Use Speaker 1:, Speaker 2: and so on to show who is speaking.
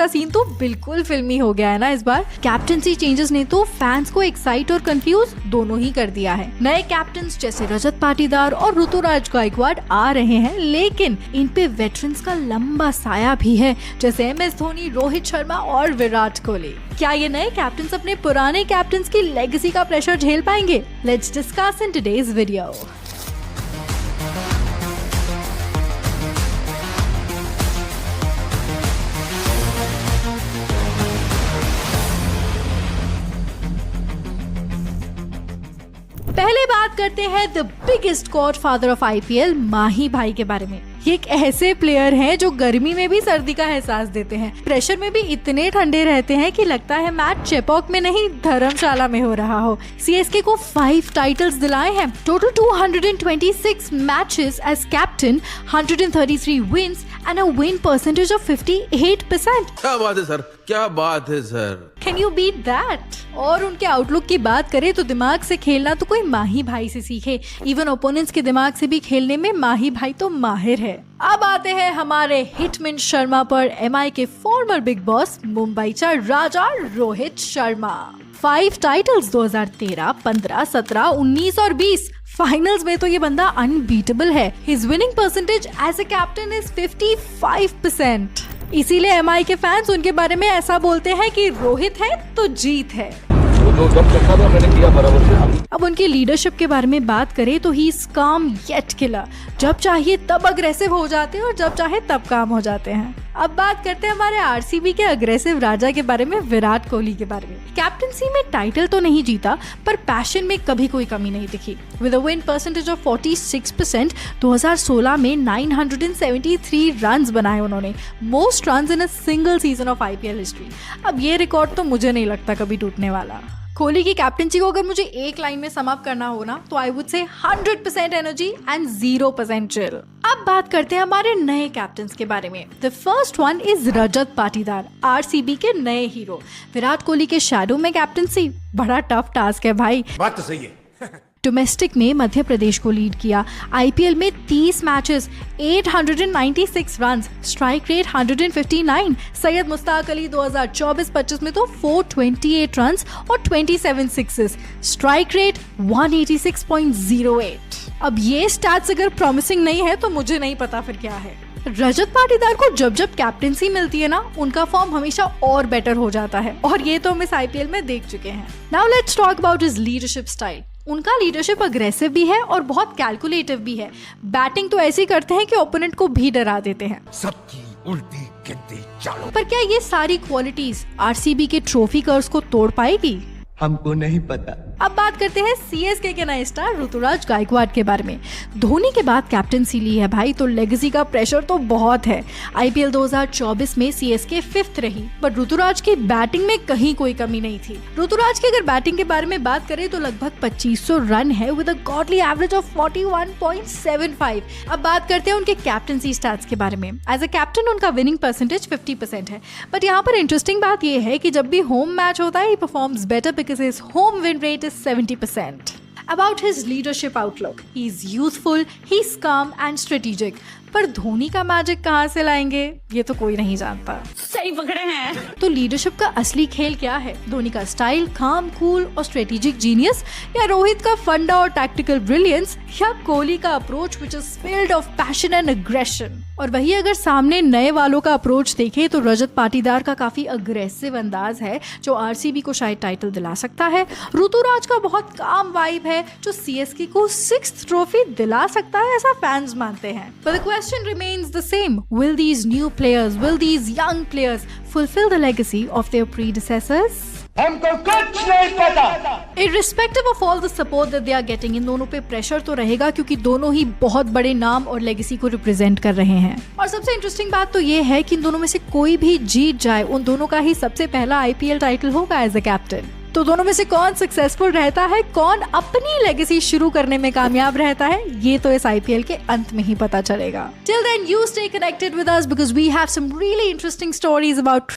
Speaker 1: का सीन तो बिल्कुल फिल्मी हो गया है ना इस बार। कैप्टनसी चेंजेस ने तो फैंस को एक्साइट और कंफ्यूज दोनों ही कर दिया है। नए कैप्टन जैसे रजत पाटीदार और ऋतुराज गायकवाड़ आ रहे हैं, लेकिन इन पे वेटरन्स का लंबा साया भी है, जैसे MS धोनी, रोहित शर्मा और विराट कोहली। क्या ये नए कैप्टन अपने पुराने कैप्टन की लेगेसी का प्रेशर झेल पाएंगे? Let's discuss in today's video. पहले बात करते हैं the biggest godfather of IPL माही भाई के बारे में। ये एक ऐसे प्लेयर हैं जो गर्मी में भी सर्दी का एहसास देते हैं, प्रेशर में भी इतने ठंडे रहते हैं कि लगता है मैच चेपॉक में नहीं धर्मशाला में हो रहा हो। CSK को 5 टाइटल्स दिलाए हैं, total 226 matches as captain, 133 wins and a win percentage of 58%।
Speaker 2: क्या बात है सर, क्या बात है sir.
Speaker 1: Can you beat that? और उनके आउटलुक की बात करें तो दिमाग से खेलना तो कोई माही भाई से सीखे, इवन ओपोनेंट्स के दिमाग से भी खेलने में माही भाई तो माहिर है। अब आते हैं हमारे हिटमैन शर्मा पर, MI के फॉर्मर बिग बॉस, मुंबई चा राजा रोहित शर्मा। 5 टाइटल्स 2013, 15, 17, 19 और 20। फाइनल्स में तो ये बंदा अनबीटेबल है। His winning percentage as a captain is 55%। इसीलिए MI के फैंस उनके बारे में ऐसा बोलते हैं कि रोहित है तो जीत है। अब उनकी लीडरशिप के बारे में बात करें तो ही इज काम येट किलर। जब चाहिए तब अग्रेसिव हो जाते हैं और जब चाहे तब काम हो जाते हैं। अब बात करते हैं हमारे RCB के अग्रेसिव राजा के बारे में, विराट कोहली के बारे में। कैप्टनसी में टाइटल तो नहीं जीता, पर पैशन में कभी कोई कमी नहीं दिखी। With a win percentage of 46%, 2016 में 973 रन्स बनाए उन्होंने, most runs in a single season of IPL history. अब ये रिकॉर्ड तो मुझे नहीं लगता कभी टूटने वाला। कोहली की कैप्टनसी को अगर मुझे एक लाइन में सम अप करना हो ना, तो I would say 100% energy and 0% chill. अब बात करते हैं हमारे नए कैप्टन्स के बारे में। The first one is Rajat Patidar, RCB के नए हीरो। विराट कोहली के शैडो में कैप्टनसी, बड़ा टफ टास्क है भाई।
Speaker 2: बात तो सही है।
Speaker 1: डोमेस्टिक में मध्य प्रदेश को लीड किया, IPL में 30 matches, 896 runs, strike rate 159। Syed Mushtaq Ali 2024-25 में तो 428 रन्स और 27 सिक्सेस, स्ट्राइक रेट 186.08। अब ये स्टैट्स अगर प्रॉमिसिंग नहीं है तो मुझे नहीं पता फिर क्या है। रजत पाटीदार को जब जब कैप्टनसी मिलती है ना, उनका फॉर्म हमेशा और बेटर हो जाता है, और ये तो हम इस IPL में देख चुके हैं। Now let's talk about his leadership style. उनका लीडरशिप अग्रेसिव भी है और बहुत कैलकुलेटिव भी है। बैटिंग तो ऐसी करते हैं कि ओपोनेंट को भी डरा देते हैं।
Speaker 2: सबकी उल्टी गिनती चालू।
Speaker 1: पर क्या ये सारी क्वालिटीज RCB के ट्रॉफी कर्स को तोड़ पाएगी?
Speaker 3: हमको नहीं पता।
Speaker 1: अब बात करते हैं CSK के नए स्टार ऋतुराज गायकवाड़ के बारे में। धोनी के बाद कैप्टनसी ली है भाई, तो लेगेसी का प्रेशर तो बहुत है। IPL 2024 में CSK 5th रही, पर ऋतुराज की बैटिंग में कहीं कोई कमी नहीं थी। ऋतुराज की अगर बैटिंग के बारे में बात करें तो लगभग 2500 रन है with a godly average of 41.75। अब बात करते हैं उनके कैप्टनसी स्टैट्स के बारे में। एज अ कैप्टन उनका विनिंग परसेंटेज 50% है, बट यहाँ पर इंटरेस्टिंग बात यह है कि जब भी होम मैच होता है he performs better because his home win rate 70%. About his leadership outlook, he is youthful, he is calm and strategic. पर धोनी का मैजिक कहाँ से लाएंगे ये तो कोई नहीं जानता।
Speaker 4: सही पकड़े हैं।
Speaker 1: तो लीडरशिप का असली खेल क्या है? धोनी का स्टाइल, काम, कूल और स्ट्रेटेजिक जीनियस, या रोहित का फंडा और टैक्टिकल ब्रिलियंस, या कोहली का approach which is filled of passion and aggression? और वही अगर सामने नए वालों का अप्रोच देखें तो रजत पाटीदार का काफी अग्रेसिव अंदाज है जो RCB को शायद टाइटल दिला सकता है। ऋतुराज का बहुत काम वाइब है जो CSK को 6th ट्रॉफी दिला सकता है, ऐसा फैंस मानते हैं। But the question remains the same. Will these new players, will these young players fulfill the legacy of their predecessors?
Speaker 3: हमको कुछ नहीं पता।
Speaker 1: Irrespective of all the support that they are getting, इन दोनों पे प्रेशर तो रहेगा क्योंकि दोनों ही बहुत बड़े नाम और लेगेसी को रिप्रेजेंट कर रहे हैं। और सबसे इंटरेस्टिंग बात तो ये है कि इन दोनों में से कोई भी जीत जाए, उन दोनों का ही सबसे पहला IPL टाइटल होगा एज अ कैप्टन। तो दोनों में से कौन सक्सेसफुल रहता है, कौन अपनी लेगेसी शुरू करने में कामयाब रहता है, ये तो इस IPL के अंत में ही पता चलेगा। Till then, you stay connected with us because we have some really interesting stories about